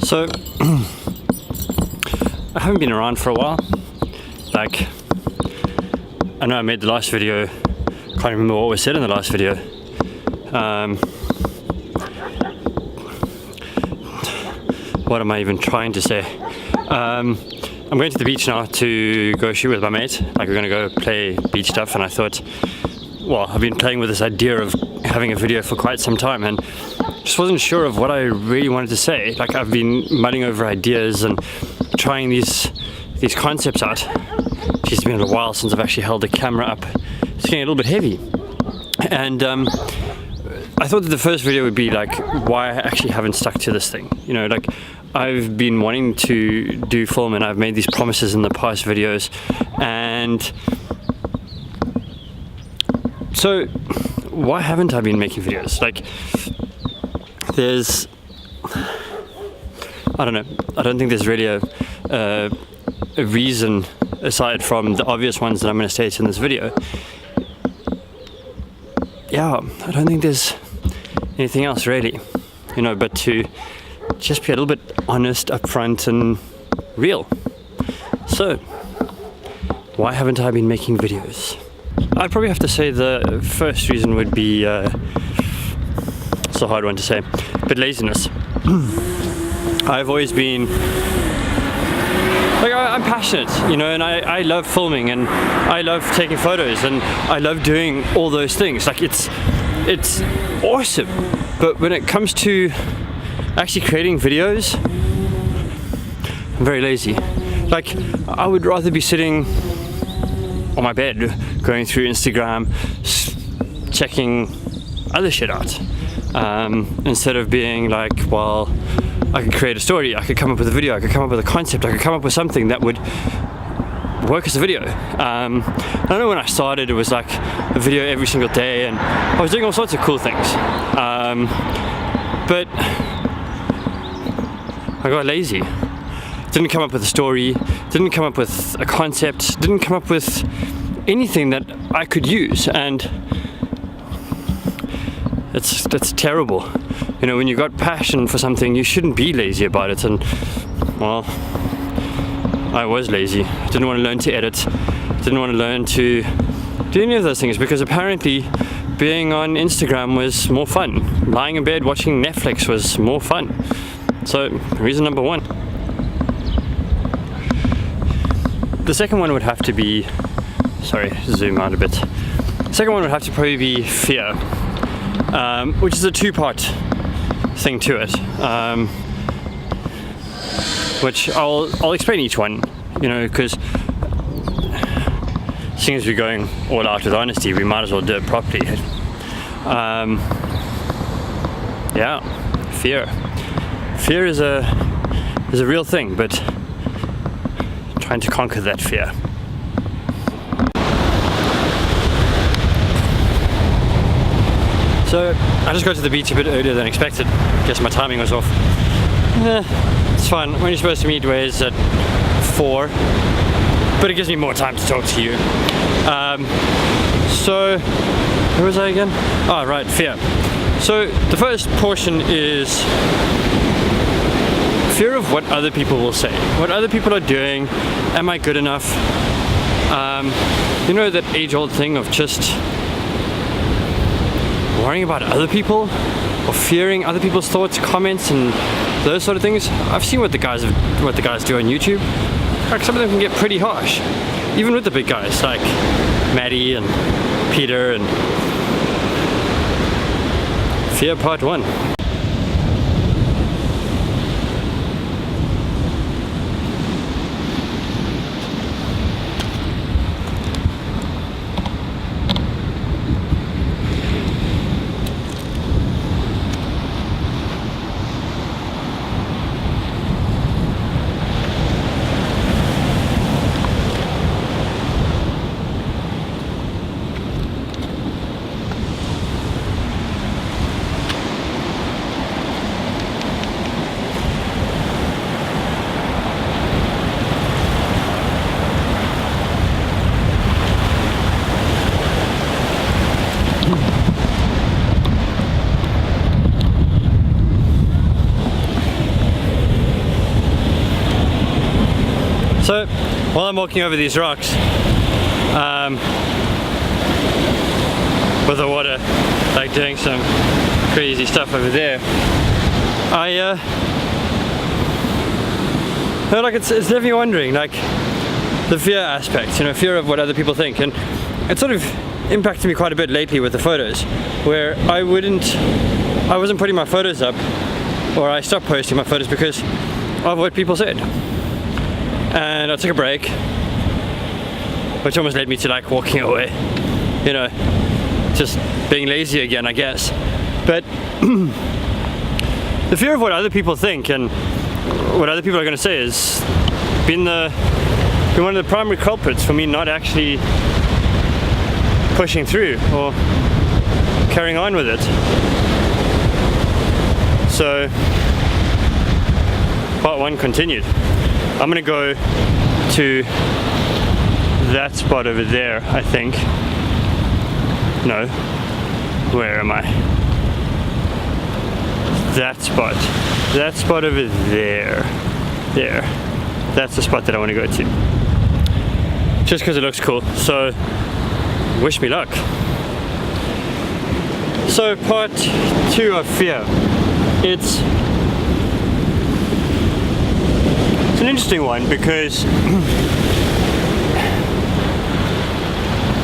So, I haven't been around for a while. Like, I know I made the last video, can't remember what was said in the last video. What am I even trying to say? I'm going to the beach now to go shoot with my mate. Like, we're gonna go play beach stuff, and I thought, well, I've been playing with this idea of having a video for quite some time, and just wasn't sure of what I really wanted to say. Like, I've been mulling over ideas and trying these concepts out. It's been a while since I've actually held the camera up. It's getting a little bit heavy, and I thought that the first video would be like why I actually haven't stuck to this thing. You know, like, I've been wanting to do film, and I've made these promises in the past videos, and so why haven't I been making videos? Like, I don't know, I don't think there's really a reason aside from the obvious ones that I'm going to state in this video. Yeah, I don't think there's anything else really, you know, but to just be a little bit honest, upfront and real. So, why haven't I been making videos? I'd probably have to say the first reason would be, it's a hard one to say, but laziness. I've always been, like, I'm passionate, you know, and I love filming, and I love taking photos, and I love doing all those things. Like, it's awesome, but when it comes to actually creating videos, I'm very lazy. Like, I would rather be sitting on my bed going through Instagram, checking other shit out, instead of being like, well, I could create a story, I could come up with a video, I could come up with a concept, I could come up with something that would work as a video. I know when I started it was like a video every single day, and I was doing all sorts of cool things, but I got lazy. Didn't come up with a story, didn't come up with a concept, didn't come up with anything that I could use, and that's terrible. You know, when you've got passion for something, you shouldn't be lazy about it. And, well, I was lazy. Didn't want to learn to edit, didn't want to learn to do any of those things, because apparently being on Instagram was more fun. Lying in bed watching Netflix was more fun. So, reason number one. The second one would have to be, sorry, zoom out a bit. The second one would have to probably be fear, which is a two-part thing to it, which I'll explain each one, you know, because seeing as we're going all out with honesty, we might as well do it properly. Yeah, fear is a real thing, but trying to conquer that fear. So I just got to the beach a bit earlier than expected. Guess my timing was off. It's fine. We're only supposed to meet Waze at 4, but it gives me more time to talk to you. So where was I again? Oh, right, fear. So the first portion is fear of what other people will say, what other people are doing. Am I good enough? You know, that age-old thing of just worrying about other people, or fearing other people's thoughts, comments, and those sort of things. I've seen what the guys do on YouTube. Like, some of them can get pretty harsh, even with the big guys like Maddie and Peter. And fear part 1. So while I'm walking over these rocks, with the water, like doing some crazy stuff over there, like it's left me wondering, like the fear aspect, you know, fear of what other people think. And it sort of impacted me quite a bit lately with the photos, where I wasn't putting my photos up, or I stopped posting my photos because of what people said. And I took a break, which almost led me to like walking away, you know, just being lazy again, I guess. But the fear of what other people think and what other people are going to say has been one of the primary culprits for me not actually pushing through or carrying on with it. So part one continued. I'm gonna go to that spot over there, I think. No, where am I? That spot over there. There, that's the spot that I want to go to, just because it looks cool. So wish me luck. So part two of fear. It's an interesting one because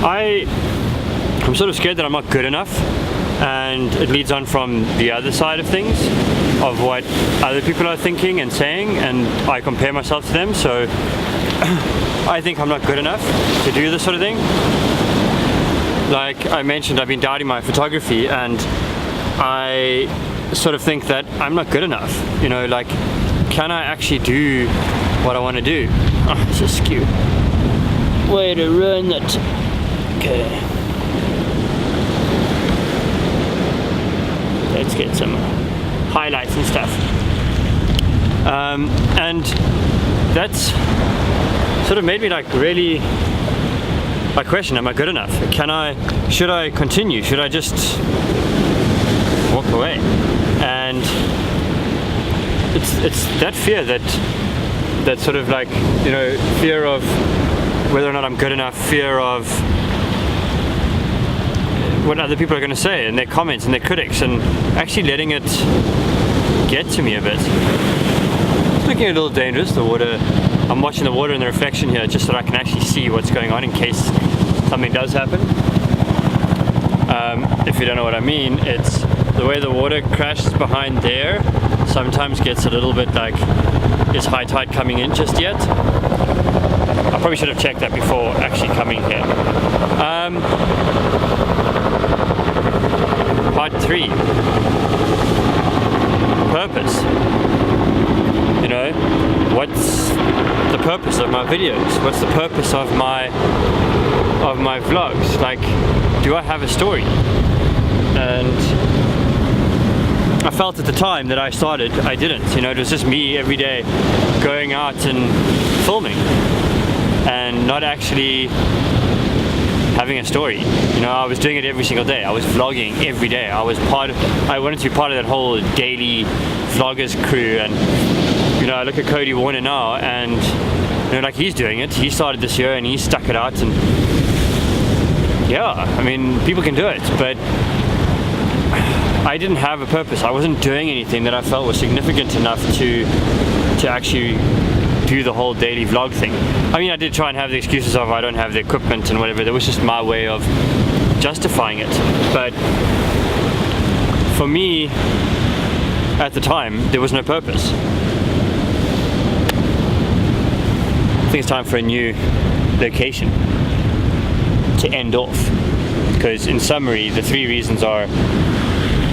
I'm sort of scared that I'm not good enough, and it leads on from the other side of things, of what other people are thinking and saying, and I compare myself to them. So I think I'm not good enough to do this sort of thing. Like I mentioned, I've been doubting my photography, and I sort of think that I'm not good enough, you know, like, can I actually do what I want to do? Oh, it's a skew. Way to run it. Okay. Let's get some highlights and stuff. And that's sort of made me like really question, am I good enough? Should I continue? Should I just walk away? And it's that fear that sort of like, you know, fear of whether or not I'm good enough, fear of what other people are going to say and their comments and their critics, and actually letting it get to me a bit. It's looking a little dangerous, the water. I'm watching the water and the reflection here just so that I can actually see what's going on in case something does happen. If you don't know what I mean, it's the way the water crashes behind there sometimes gets a little bit like, is high tide coming in just yet? I probably should have checked that before actually coming here. Part 3. Purpose. You know, what's the purpose of my videos? What's the purpose of my vlogs? Like, do I have a story? And I felt at the time that I started, I didn't. You know, it was just me every day going out and filming and not actually having a story. You know, I was doing it every single day. I was vlogging every day. I wanted to be part of that whole daily vloggers crew. And you know, I look at Cody Warner now, and you know, like, he's doing it. He started this year and he stuck it out, and yeah, I mean, people can do it, but I didn't have a purpose. I wasn't doing anything that I felt was significant enough to actually do the whole daily vlog thing. I mean, I did try and have the excuses of I don't have the equipment and whatever. That was just my way of justifying it. But for me, at the time, there was no purpose. I think it's time for a new location to end off. Because in summary, the 3 reasons are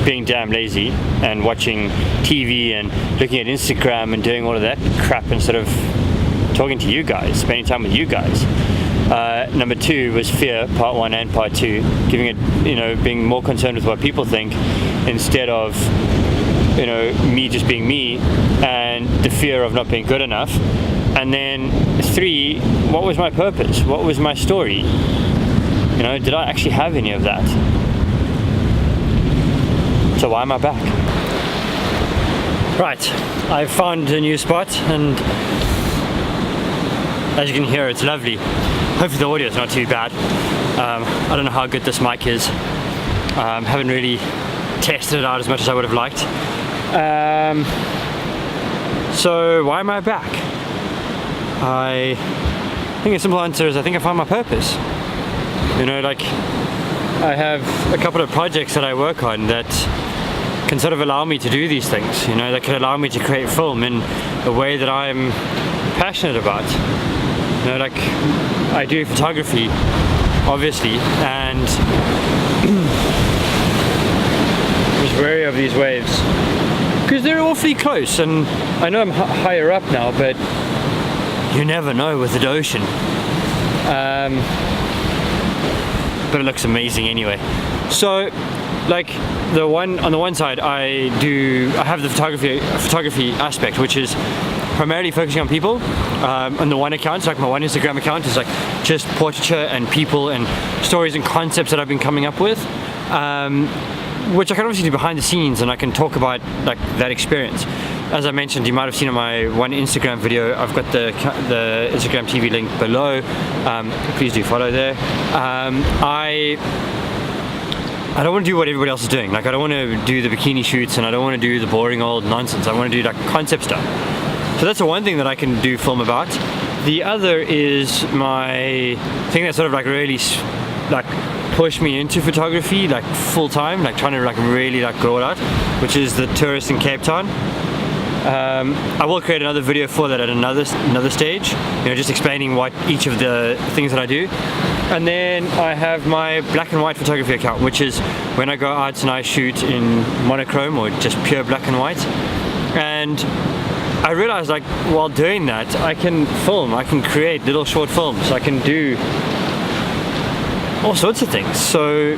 being damn lazy and watching TV and looking at Instagram and doing all of that crap instead of talking to you guys, spending time with you guys. Number 2 was fear, part 1 and part 2, giving it, you know, being more concerned with what people think instead of, you know, me just being me, and the fear of not being good enough. And then 3, what was my purpose? What was my story? You know, did I actually have any of that? So why am I back? Right, I've found a new spot, and as you can hear, it's lovely. Hopefully the audio is not too bad. I don't know how good this mic is. Haven't really tested it out as much as I would have liked. So why am I back? I think the simple answer is I think I found my purpose. You know, like, I have a couple of projects that I work on that can sort of allow me to do these things, you know, that can allow me to create film in a way that I'm passionate about. You know, like, I do photography, obviously, and I was wary of these waves because they're awfully close, and I know I'm higher up now, but you never know with the ocean. But it looks amazing anyway. So, like, on the one side, I have the photography aspect, which is primarily focusing on people. On the one account, like my one Instagram account, is like just portraiture and people and stories and concepts that I've been coming up with, which I can obviously do behind the scenes, and I can talk about like that experience. As I mentioned, you might have seen in my one Instagram video, I've got the Instagram TV link below. Please do follow there. I don't want to do what everybody else is doing. Like, I don't want to do the bikini shoots, and I don't want to do the boring old nonsense. I want to do like concept stuff. So that's the one thing that I can do film about. The other is my thing that sort of like really like pushed me into photography like full time, like trying to like really like grow it out, which is the tourist in Cape Town. I will create another video for that at another stage, you know, just explaining what each of the things that I do. And then I have my black and white photography account, which is when I go out and I shoot in monochrome or just pure black and white. And I realized, like, while doing that, I can film, I can create little short films, I can do all sorts of things. So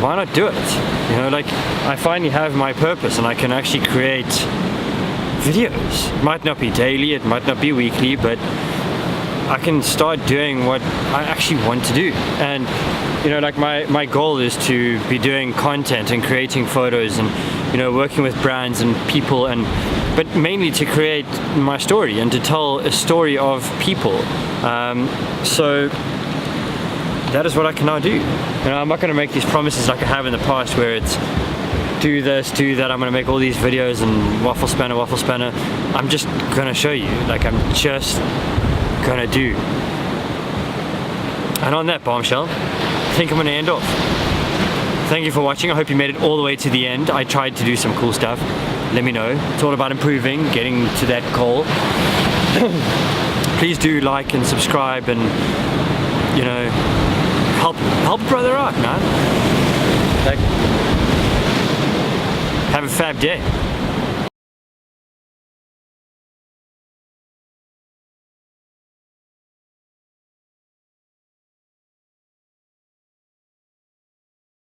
why not do it? You know, like, I finally have my purpose and I can actually create videos. It might not be daily, it might not be weekly, but I can start doing what I actually want to do. And you know, like, my goal is to be doing content and creating photos and, you know, working with brands and people, and but mainly to create my story and to tell a story of people. So that is what I can now do. You know, I'm not going to make these promises like I have in the past, where it's do this, do that, I'm going to make all these videos and waffle spanner. I'm just going to show you, like, I'm just going to do. And on that bombshell, I think I'm going to end off. Thank you for watching. I hope you made it all the way to the end. I tried to do some cool stuff. Let me know. It's all about improving, getting to that goal. Please do like and subscribe, and, you know, help brother out, man. Like, have a fab day.